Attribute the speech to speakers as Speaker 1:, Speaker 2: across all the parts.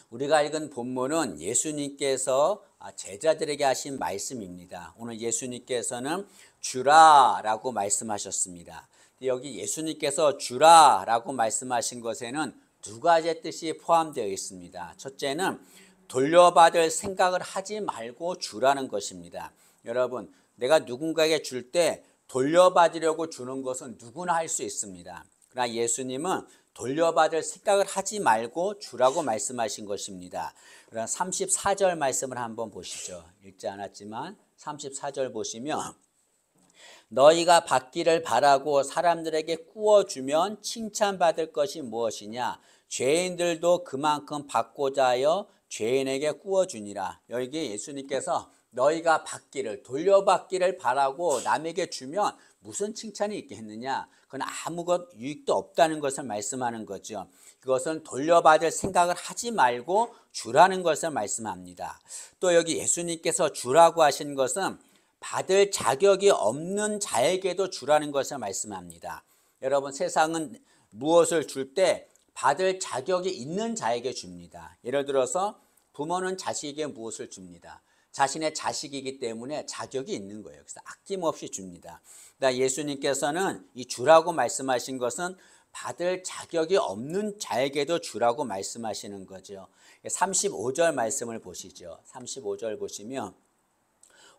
Speaker 1: 우리가 읽은 본문은 예수님께서 제자들에게 하신 말씀입니다. 오늘 예수님께서는 주라라고 말씀하셨습니다. 여기 예수님께서 주라라고 말씀하신 것에는 두 가지 뜻이 포함되어 있습니다. 첫째는 돌려받을 생각을 하지 말고 주라는 것입니다. 여러분, 내가 누군가에게 줄 때 돌려받으려고 주는 것은 누구나 할 수 있습니다. 그러나 예수님은 돌려받을 생각을 하지 말고 주라고 말씀하신 것입니다. 그럼 34절 말씀을 한번 보시죠. 읽지 않았지만 34절 보시면 너희가 받기를 바라고 사람들에게 구워주면 칭찬받을 것이 무엇이냐? 죄인들도 그만큼 받고자 하여 죄인에게 구워주니라. 여기 예수님께서 너희가 받기를, 돌려받기를 바라고 남에게 주면 무슨 칭찬이 있겠느냐? 그건 아무것 유익도 없다는 것을 말씀하는 거죠. 그것은 돌려받을 생각을 하지 말고 주라는 것을 말씀합니다. 또 여기 예수님께서 주라고 하신 것은 받을 자격이 없는 자에게도 주라는 것을 말씀합니다. 여러분, 세상은 무엇을 줄 때 받을 자격이 있는 자에게 줍니다. 예를 들어서 부모는 자식에게 무엇을 줍니다. 자신의 자식이기 때문에 자격이 있는 거예요. 그래서 아낌없이 줍니다. 그러니까 예수님께서는 이 주라고 말씀하신 것은 받을 자격이 없는 자에게도 주라고 말씀하시는 거죠. 35절 말씀을 보시죠. 35절 보시면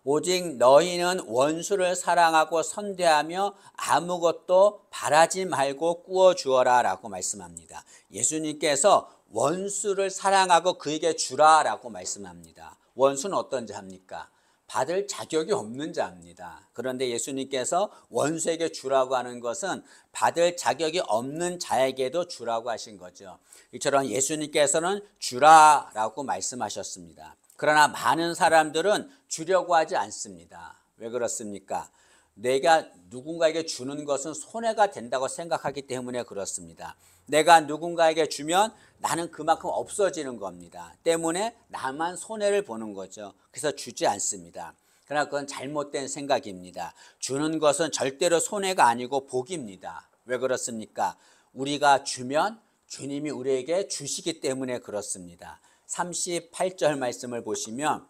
Speaker 1: 오직 너희는 원수를 사랑하고 선대하며 아무것도 바라지 말고 구워주어라 라고 말씀합니다. 예수님께서 원수를 사랑하고 그에게 주라 라고 말씀합니다. 원수는 어떤 자입니까? 받을 자격이 없는 자입니다. 그런데 예수님께서 원수에게 주라고 하는 것은 받을 자격이 없는 자에게도 주라고 하신 거죠. 이처럼 예수님께서는 주라라고 말씀하셨습니다. 그러나 많은 사람들은 주려고 하지 않습니다. 왜 그렇습니까? 내가 누군가에게 주는 것은 손해가 된다고 생각하기 때문에 그렇습니다. 내가 누군가에게 주면 나는 그만큼 없어지는 겁니다. 때문에 나만 손해를 보는 거죠. 그래서 주지 않습니다. 그러나 그건 잘못된 생각입니다. 주는 것은 절대로 손해가 아니고 복입니다. 왜 그렇습니까? 우리가 주면 주님이 우리에게 주시기 때문에 그렇습니다. 38절 말씀을 보시면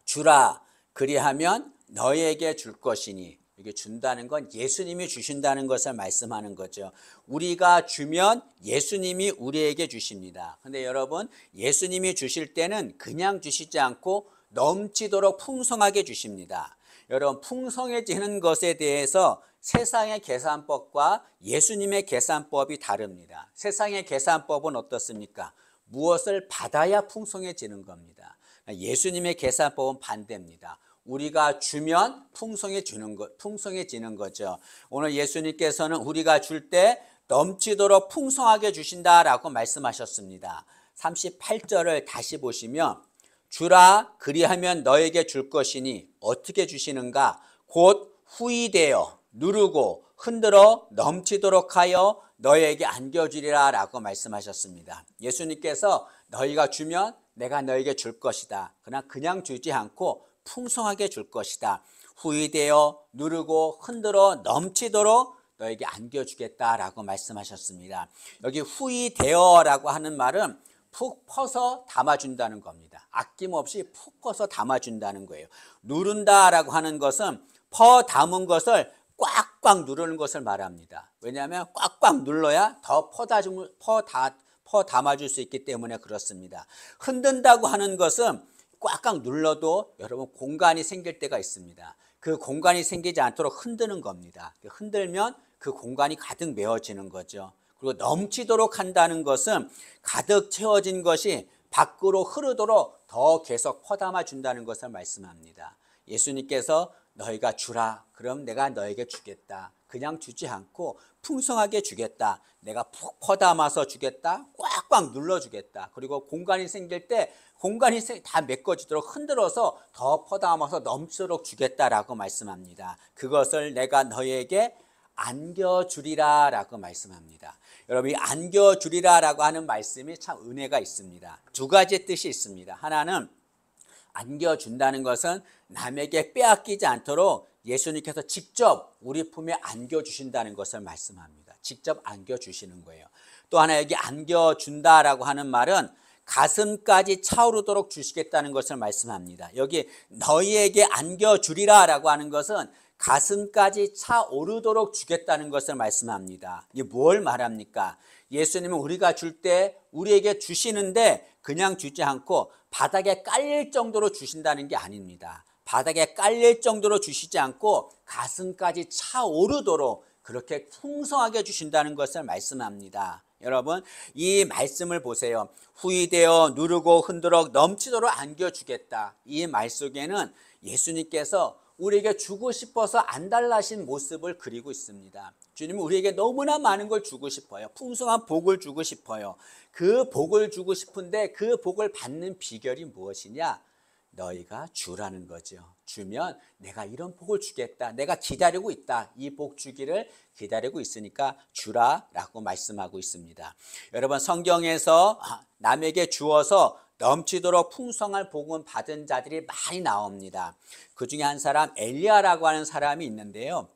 Speaker 1: 주라 그리하면 너희에게 줄 것이니, 이게 준다는 건 예수님이 주신다는 것을 말씀하는 거죠. 우리가 주면 예수님이 우리에게 주십니다. 그런데 여러분, 예수님이 주실 때는 그냥 주시지 않고 넘치도록 풍성하게 주십니다. 여러분, 풍성해지는 것에 대해서 세상의 계산법과 예수님의 계산법이 다릅니다. 세상의 계산법은 어떻습니까? 무엇을 받아야 풍성해지는 겁니다. 예수님의 계산법은 반대입니다. 우리가 주면 풍성해지는 거죠. 오늘 예수님께서는 우리가 줄 때 넘치도록 풍성하게 주신다라고 말씀하셨습니다. 38절을 다시 보시면 주라 그리하면 너에게 줄 것이니 어떻게 주시는가? 곧 후히되어 누르고 흔들어 넘치도록 하여 너에게 안겨주리라 라고 말씀하셨습니다. 예수님께서 너희가 주면 내가 너에게 줄 것이다. 그냥 주지 않고 풍성하게 줄 것이다. 후히되어 누르고 흔들어 넘치도록 너에게 안겨주겠다라고 말씀하셨습니다. 여기 후히되어라고 하는 말은 푹 퍼서 담아준다는 겁니다. 아낌없이 푹 퍼서 담아준다는 거예요. 누른다라고 하는 것은 퍼 담은 것을 꽉꽉 누르는 것을 말합니다. 왜냐하면 꽉꽉 눌러야 더 퍼 담아줄 수 있기 때문에 그렇습니다. 흔든다고 하는 것은 꽉꽉 눌러도 여러분 공간이 생길 때가 있습니다. 그 공간이 생기지 않도록 흔드는 겁니다. 흔들면 그 공간이 가득 메워지는 거죠. 그리고 넘치도록 한다는 것은 가득 채워진 것이 밖으로 흐르도록 더 계속 퍼담아 준다는 것을 말씀합니다. 예수님께서 너희가 주라 그럼 내가 너에게 주겠다. 그냥 주지 않고 풍성하게 주겠다. 내가 푹 퍼담아서 주겠다. 꽉꽉 눌러주겠다. 그리고 공간이 생길 때 공간이 다 메꿔지도록 흔들어서 더 퍼담아서 넘치도록 주겠다라고 말씀합니다. 그것을 내가 너희에게 안겨주리라 라고 말씀합니다. 여러분, 이 안겨주리라 라고 하는 말씀이 참 은혜가 있습니다. 두 가지 뜻이 있습니다. 하나는 안겨준다는 것은 남에게 빼앗기지 않도록 예수님께서 직접 우리 품에 안겨주신다는 것을 말씀합니다. 직접 안겨주시는 거예요. 또 하나 여기 안겨준다라고 하는 말은 가슴까지 차오르도록 주시겠다는 것을 말씀합니다. 여기 너희에게 안겨주리라 라고 하는 것은 가슴까지 차오르도록 주겠다는 것을 말씀합니다. 이게 뭘 말합니까? 예수님은 우리가 줄 때 우리에게 주시는데 그냥 주지 않고 바닥에 깔릴 정도로 주신다는 게 아닙니다. 바닥에 깔릴 정도로 주시지 않고 가슴까지 차오르도록 그렇게 풍성하게 주신다는 것을 말씀합니다. 여러분, 이 말씀을 보세요. 후이되어 누르고 흔들어 넘치도록 안겨주겠다. 이 말 속에는 예수님께서 우리에게 주고 싶어서 안달나신 모습을 그리고 있습니다. 주님은 우리에게 너무나 많은 걸 주고 싶어요. 풍성한 복을 주고 싶어요. 그 복을 주고 싶은데 그 복을 받는 비결이 무엇이냐? 너희가 주라는 거죠. 주면 내가 이런 복을 주겠다. 내가 기다리고 있다. 이 복 주기를 기다리고 있으니까 주라라고 말씀하고 있습니다. 여러분, 성경에서 남에게 주어서 넘치도록 풍성한 복은 받은 자들이 많이 나옵니다. 그 중에 한 사람 엘리야라고 하는 사람이 있는데요.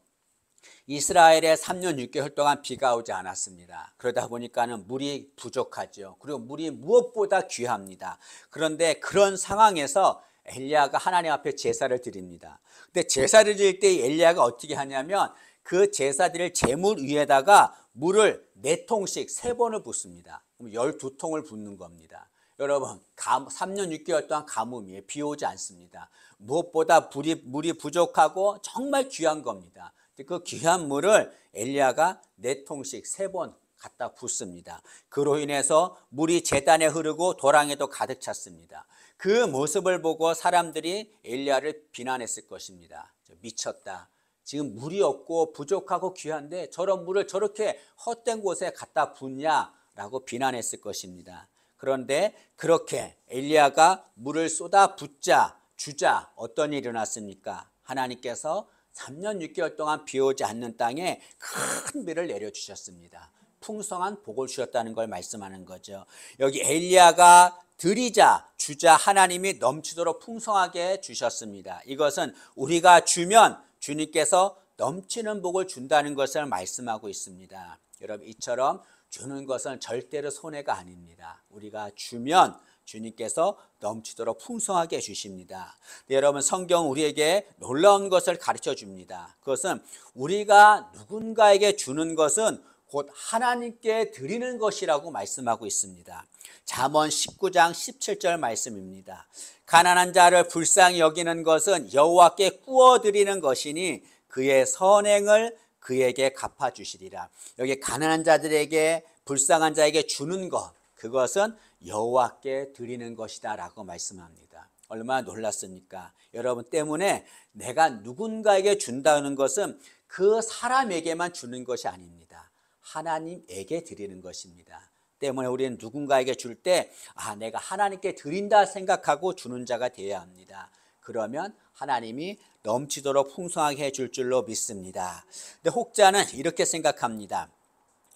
Speaker 1: 이스라엘에 3년 6개월 동안 비가 오지 않았습니다. 그러다 보니까는 물이 부족하죠. 그리고 물이 무엇보다 귀합니다. 그런데 그런 상황에서 엘리야가 하나님 앞에 제사를 드립니다. 근데 제사를 드릴 때 엘리야가 어떻게 하냐면 그 제사 드릴 제물 위에다가 물을 4통씩 3번을 붓습니다. 그럼 12통을 붓는 겁니다. 여러분, 3년 6개월 동안 가뭄이에요. 비 오지 않습니다. 무엇보다 물이 부족하고 정말 귀한 겁니다. 그 귀한 물을 엘리야가 4통씩 3번 갖다 붓습니다. 그로 인해서 물이 제단에 흐르고 도랑에도 가득 찼습니다. 그 모습을 보고 사람들이 엘리야를 비난했을 것입니다. 미쳤다. 지금 물이 없고 부족하고 귀한데 저런 물을 저렇게 헛된 곳에 갖다 붓냐라고 비난했을 것입니다. 그런데 그렇게 엘리야가 물을 쏟아 붓자 주자 어떤 일이 일어났습니까? 하나님께서 3년 6개월 동안 비 오지 않는 땅에 큰 비를 내려주셨습니다. 풍성한 복을 주셨다는 걸 말씀하는 거죠. 여기 엘리야가 드리자 주자 하나님이 넘치도록 풍성하게 주셨습니다. 이것은 우리가 주면 주님께서 넘치는 복을 준다는 것을 말씀하고 있습니다. 여러분, 이처럼 주는 것은 절대로 손해가 아닙니다. 우리가 주면 주님께서 넘치도록 풍성하게 주십니다. 네, 여러분, 성경 우리에게 놀라운 것을 가르쳐 줍니다. 그것은 우리가 누군가에게 주는 것은 곧 하나님께 드리는 것이라고 말씀하고 있습니다. 잠언 19장 17절 말씀입니다. 가난한 자를 불쌍히 여기는 것은 여호와께 구워드리는 것이니 그의 선행을 그에게 갚아주시리라. 여기 가난한 자들에게 불쌍한 자에게 주는 것, 그것은 여호와께 드리는 것이다 라고 말씀합니다. 얼마나 놀랐습니까? 여러분 때문에 내가 누군가에게 준다는 것은 그 사람에게만 주는 것이 아닙니다. 하나님에게 드리는 것입니다. 때문에 우리는 누군가에게 줄 때 내가 하나님께 드린다 생각하고 주는 자가 되어야 합니다. 그러면 하나님이 넘치도록 풍성하게 해줄 줄로 믿습니다. 근데 혹자는 이렇게 생각합니다.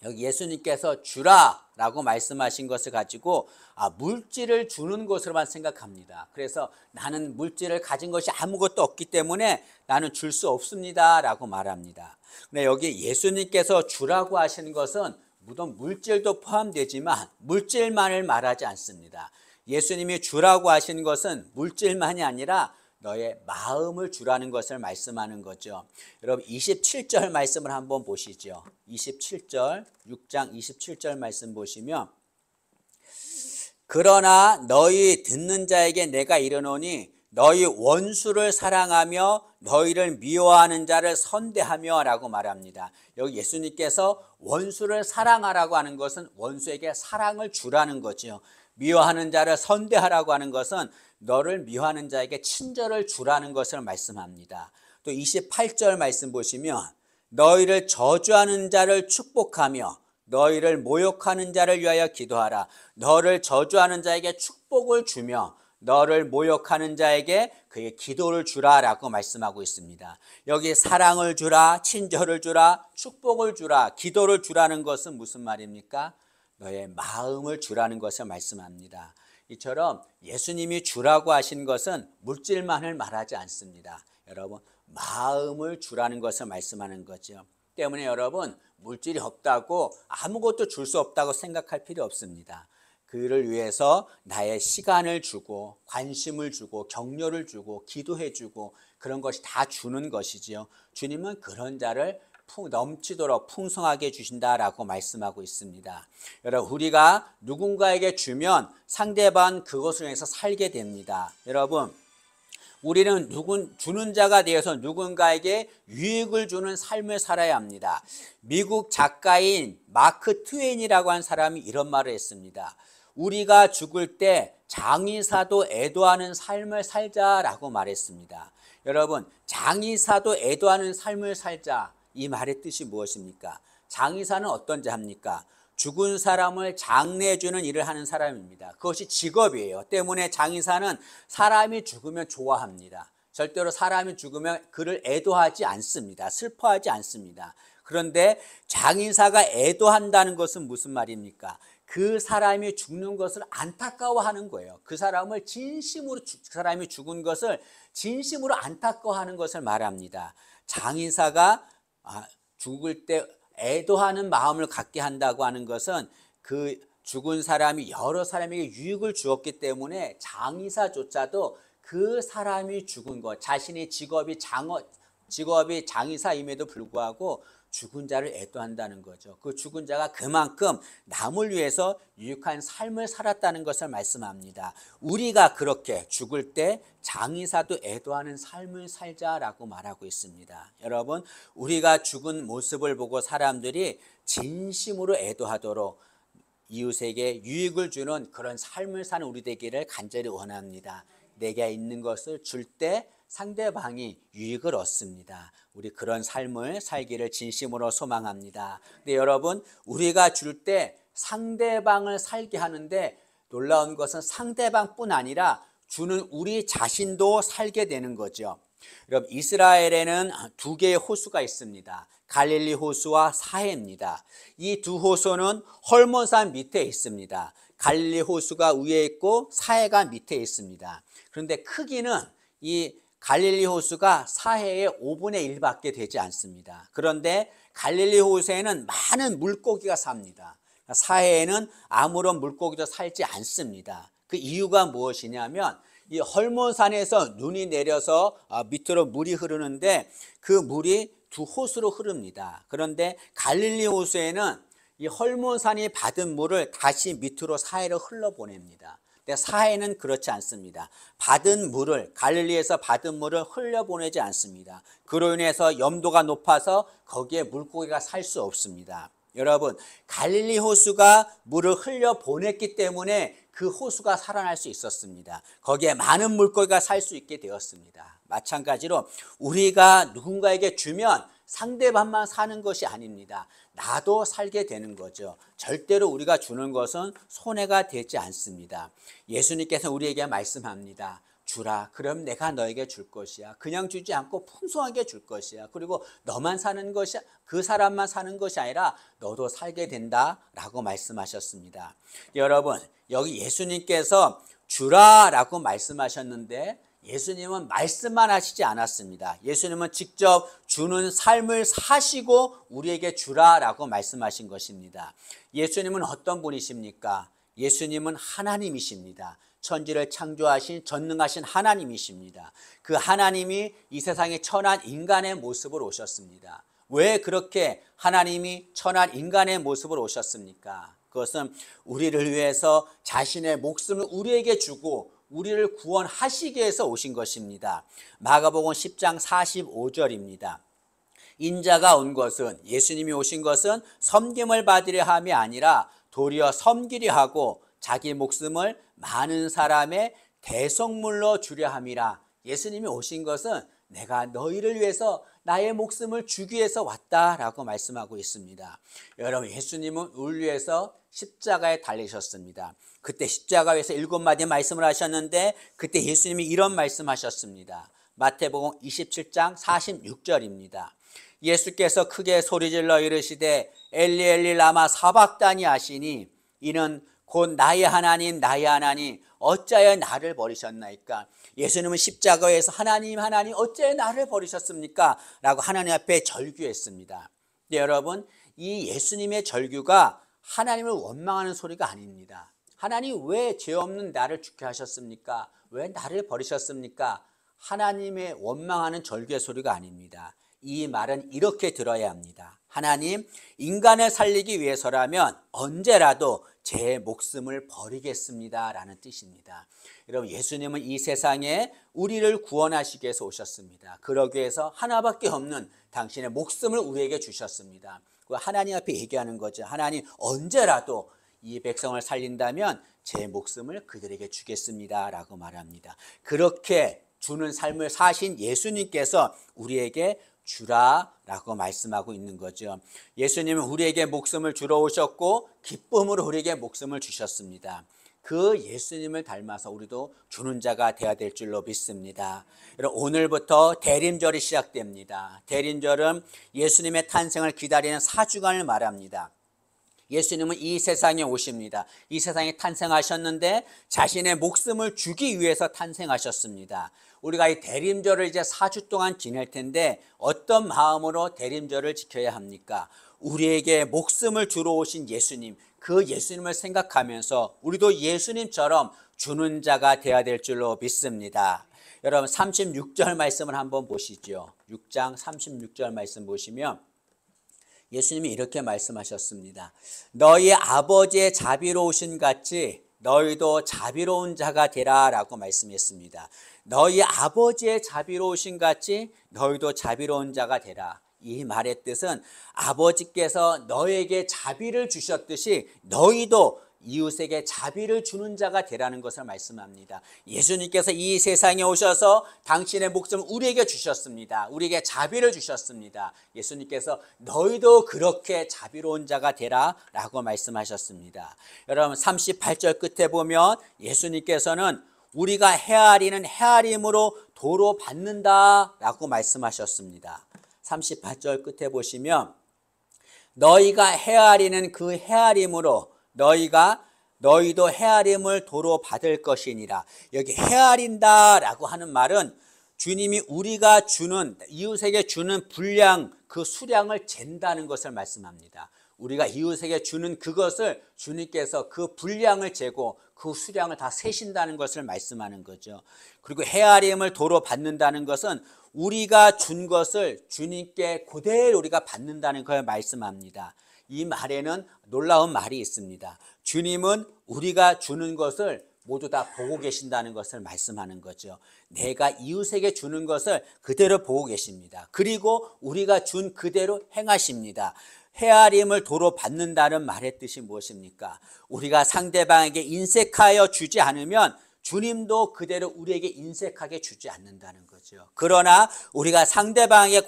Speaker 1: 여기 예수님께서 주라라고 말씀하신 것을 가지고 물질을 주는 것으로만 생각합니다. 그래서 나는 물질을 가진 것이 아무것도 없기 때문에 나는 줄 수 없습니다 라고 말합니다. 근데 여기 예수님께서 주라고 하시는 것은 물론 물질도 포함되지만 물질만을 말하지 않습니다. 예수님이 주라고 하시는 것은 물질만이 아니라 너의 마음을 주라는 것을 말씀하는 거죠. 여러분 27절 말씀을 한번 보시죠. 27절 6장 27절 말씀 보시면 그러나 너희 듣는 자에게 내가 이르노니 너희 원수를 사랑하며 너희를 미워하는 자를 선대하며 라고 말합니다. 여기 예수님께서 원수를 사랑하라고 하는 것은 원수에게 사랑을 주라는 거죠. 미워하는 자를 선대하라고 하는 것은 너를 미워하는 자에게 친절을 주라는 것을 말씀합니다. 또 28절 말씀 보시면 너희를 저주하는 자를 축복하며 너희를 모욕하는 자를 위하여 기도하라. 너를 저주하는 자에게 축복을 주며 너를 모욕하는 자에게 그의 기도를 주라라고 말씀하고 있습니다. 여기 사랑을 주라, 친절을 주라, 축복을 주라, 기도를 주라는 것은 무슨 말입니까? 너의 마음을 주라는 것을 말씀합니다. 이처럼 예수님이 주라고 하신 것은 물질만을 말하지 않습니다. 여러분, 마음을 주라는 것을 말씀하는 거죠. 때문에 여러분, 물질이 없다고 아무것도 줄 수 없다고 생각할 필요 없습니다. 그를 위해서 나의 시간을 주고 관심을 주고 격려를 주고 기도해 주고 그런 것이 다 주는 것이지요. 주님은 그런 자를 넘치도록 풍성하게 주신다라고 말씀하고 있습니다. 여러분, 우리가 누군가에게 주면 상대방 그것을 위해서 살게 됩니다. 여러분, 우리는 주는 자가 되어서 누군가에게 유익을 주는 삶을 살아야 합니다. 미국 작가인 마크 트웨인이라고 한 사람이 이런 말을 했습니다. 우리가 죽을 때 장의사도 애도하는 삶을 살자라고 말했습니다. 여러분, 장의사도 애도하는 삶을 살자, 이 말의 뜻이 무엇입니까? 장의사는 어떤 자입니까? 죽은 사람을 장례해주는 일을 하는 사람입니다. 그것이 직업이에요. 때문에 장의사는 사람이 죽으면 좋아합니다. 절대로 사람이 죽으면 그를 애도하지 않습니다. 슬퍼하지 않습니다. 그런데 장의사가 애도한다는 것은 무슨 말입니까? 그 사람이 죽는 것을 안타까워하는 거예요. 그 사람을 진심으로, 그 사람이 죽은 것을 진심으로 안타까워하는 것을 말합니다. 장의사가 죽을 때 애도하는 마음을 갖게 한다고 하는 것은 그 죽은 사람이 여러 사람에게 유익을 주었기 때문에 장의사조차도 그 사람이 죽은 것, 자신의 직업이 장의사임에도 불구하고 죽은 자를 애도한다는 거죠. 그 죽은 자가 그만큼 남을 위해서 유익한 삶을 살았다는 것을 말씀합니다. 우리가 그렇게 죽을 때 장의사도 애도하는 삶을 살자라고 말하고 있습니다. 여러분, 우리가 죽은 모습을 보고 사람들이 진심으로 애도하도록 이웃에게 유익을 주는 그런 삶을 사는 우리 되기를 간절히 원합니다. 내게 있는 것을 줄 때 상대방이 유익을 얻습니다. 우리 그런 삶을 살기를 진심으로 소망합니다. 근데 여러분, 우리가 줄 때 상대방을 살게 하는데 놀라운 것은 상대방뿐 아니라 주는 우리 자신도 살게 되는 거죠. 여러분, 이스라엘에는 두 개의 호수가 있습니다. 갈릴리 호수와 사해입니다. 이 두 호수는 헐몬산 밑에 있습니다. 갈릴리 호수가 위에 있고 사해가 밑에 있습니다. 그런데 크기는 이 갈릴리 호수가 사해의 5분의 1밖에 되지 않습니다. 그런데 갈릴리 호수에는 많은 물고기가 삽니다. 사해에는 아무런 물고기도 살지 않습니다. 그 이유가 무엇이냐면 이 헐몬산에서 눈이 내려서 밑으로 물이 흐르는데 그 물이 두 호수로 흐릅니다. 그런데 갈릴리 호수에는 이 헐몬산이 받은 물을 다시 밑으로 사해로 흘러보냅니다. 근데 사해는 그렇지 않습니다. 받은 물을, 갈릴리에서 받은 물을 흘려보내지 않습니다. 그로 인해서 염도가 높아서 거기에 물고기가 살 수 없습니다. 여러분, 갈릴리 호수가 물을 흘려보냈기 때문에 그 호수가 살아날 수 있었습니다. 거기에 많은 물고기가 살 수 있게 되었습니다. 마찬가지로 우리가 누군가에게 주면 상대방만 사는 것이 아닙니다. 나도 살게 되는 거죠. 절대로 우리가 주는 것은 손해가 되지 않습니다. 예수님께서 우리에게 말씀합니다. 주라, 그럼 내가 너에게 줄 것이야. 그냥 주지 않고 풍성하게 줄 것이야. 그리고 너만 사는 것이, 그 사람만 사는 것이 아니라 너도 살게 된다라고 말씀하셨습니다. 여러분, 여기 예수님께서 주라라고 말씀하셨는데 예수님은 말씀만 하시지 않았습니다. 예수님은 직접 주는 삶을 사시고 우리에게 주라라고 말씀하신 것입니다. 예수님은 어떤 분이십니까? 예수님은 하나님이십니다. 천지를 창조하신 전능하신 하나님이십니다. 그 하나님이 이 세상에 천한 인간의 모습으로 오셨습니다. 왜 그렇게 하나님이 천한 인간의 모습으로 오셨습니까? 그것은 우리를 위해서 자신의 목숨을 우리에게 주고 우리를 구원하시기 위해서 오신 것입니다. 마가복음 10장 45절입니다. 인자가 온 것은, 예수님이 오신 것은 섬김을 받으려 함이 아니라 도리어 섬기려 하고 자기 목숨을 많은 사람의 대속물로 주려 함이라. 예수님이 오신 것은 내가 너희를 위해서 나의 목숨을 주기 위해서 왔다라고 말씀하고 있습니다. 여러분, 예수님은 우리를 위해서 십자가에 달리셨습니다. 그때 십자가에서 7마디 말씀을 하셨는데 그때 예수님이 이런 말씀하셨습니다. 마태복음 27장 46절입니다. 예수께서 크게 소리질러 이르시되 엘리 엘리 라마 사박다니 하시니 이는 곧 나의 하나님 나의 하나님 어찌하여 나를 버리셨나이까. 예수님은 십자가에서 하나님 하나님 어찌하여 나를 버리셨습니까? 라고 하나님 앞에 절규했습니다. 근데 여러분, 이 예수님의 절규가 하나님을 원망하는 소리가 아닙니다. 하나님 왜 죄 없는 나를 죽게 하셨습니까? 왜 나를 버리셨습니까? 하나님의 원망하는 절규의 소리가 아닙니다. 이 말은 이렇게 들어야 합니다. 하나님, 인간을 살리기 위해서라면 언제라도 제 목숨을 버리겠습니다 라는 뜻입니다. 여러분, 예수님은 이 세상에 우리를 구원하시기 위해서 오셨습니다. 그러기 위해서 하나밖에 없는 당신의 목숨을 우리에게 주셨습니다. 하나님 앞에 얘기하는 거죠. 하나님, 언제라도 이 백성을 살린다면 제 목숨을 그들에게 주겠습니다 라고 말합니다. 그렇게 주는 삶을 사신 예수님께서 우리에게 주라라고 말씀하고 있는 거죠. 예수님은 우리에게 목숨을 주러 오셨고 기쁨으로 우리에게 목숨을 주셨습니다. 그 예수님을 닮아서 우리도 주는 자가 되어야 될 줄로 믿습니다. 여러분, 오늘부터 대림절이 시작됩니다. 대림절은 예수님의 탄생을 기다리는 4주간을 말합니다. 예수님은 이 세상에 오십니다. 이 세상에 탄생하셨는데 자신의 목숨을 주기 위해서 탄생하셨습니다. 우리가 이 대림절을 이제 4주 동안 지낼 텐데 어떤 마음으로 대림절을 지켜야 합니까? 우리에게 목숨을 주러 오신 예수님, 그 예수님을 생각하면서 우리도 예수님처럼 주는 자가 되어야 될 줄로 믿습니다. 여러분, 36절 말씀을 한번 보시죠. 6장 36절 말씀 보시면 예수님이 이렇게 말씀하셨습니다. 너희 아버지의 자비로우신 같이 너희도 자비로운 자가 되라 라고 말씀했습니다. 너희 아버지의 자비로우신 같이 너희도 자비로운 자가 되라. 이 말의 뜻은 아버지께서 너에게 자비를 주셨듯이 너희도 이웃에게 자비를 주는 자가 되라는 것을 말씀합니다. 예수님께서 이 세상에 오셔서 당신의 목숨을 우리에게 주셨습니다. 우리에게 자비를 주셨습니다. 예수님께서 너희도 그렇게 자비로운 자가 되라 라고 말씀하셨습니다. 여러분, 38절 끝에 보면 예수님께서는 우리가 헤아리는 헤아림으로 도로 받는다 라고 말씀하셨습니다. 38절 끝에 보시면 너희가 헤아리는 그 헤아림으로 너희도 헤아림을 도로 받을 것이니라. 여기 헤아린다라고 하는 말은 주님이 우리가 주는 이웃에게 주는 분량, 그 수량을 잰다는 것을 말씀합니다. 우리가 이웃에게 주는 그것을 주님께서 그 분량을 재고 그 수량을 다 세신다는 것을 말씀하는 거죠. 그리고 헤아림을 도로 받는다는 것은 우리가 준 것을 주님께 그대로 우리가 받는다는 걸 말씀합니다. 이 말에는 놀라운 말이 있습니다. 주님은 우리가 주는 것을 모두 다 보고 계신다는 것을 말씀하는 거죠. 내가 이웃에게 주는 것을 그대로 보고 계십니다. 그리고 우리가 준 그대로 행하십니다. 헤아림을 도로 받는다는 말의 뜻이 무엇입니까? 우리가 상대방에게 인색하여 주지 않으면 주님도 그대로 우리에게 인색하게 주지 않는다는 거죠. 그러나 우리가 상대방에게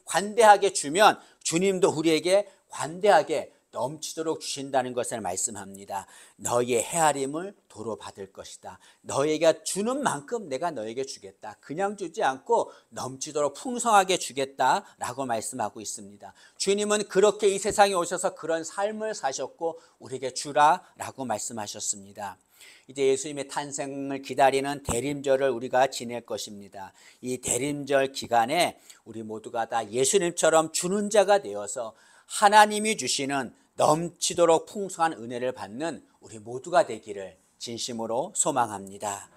Speaker 1: 관대하게 주면 주님도 우리에게 관대하게 넘치도록 주신다는 것을 말씀합니다. 너희의 헤아림을 도로 받을 것이다. 너희가 주는 만큼 내가 너에게 주겠다. 그냥 주지 않고 넘치도록 풍성하게 주겠다라고 말씀하고 있습니다. 주님은 그렇게 이 세상에 오셔서 그런 삶을 사셨고 우리에게 주라라고 말씀하셨습니다. 이제 예수님의 탄생을 기다리는 대림절을 우리가 지낼 것입니다. 이 대림절 기간에 우리 모두가 다 예수님처럼 주는 자가 되어서 하나님이 주시는 넘치도록 풍성한 은혜를 받는 우리 모두가 되기를 진심으로 소망합니다.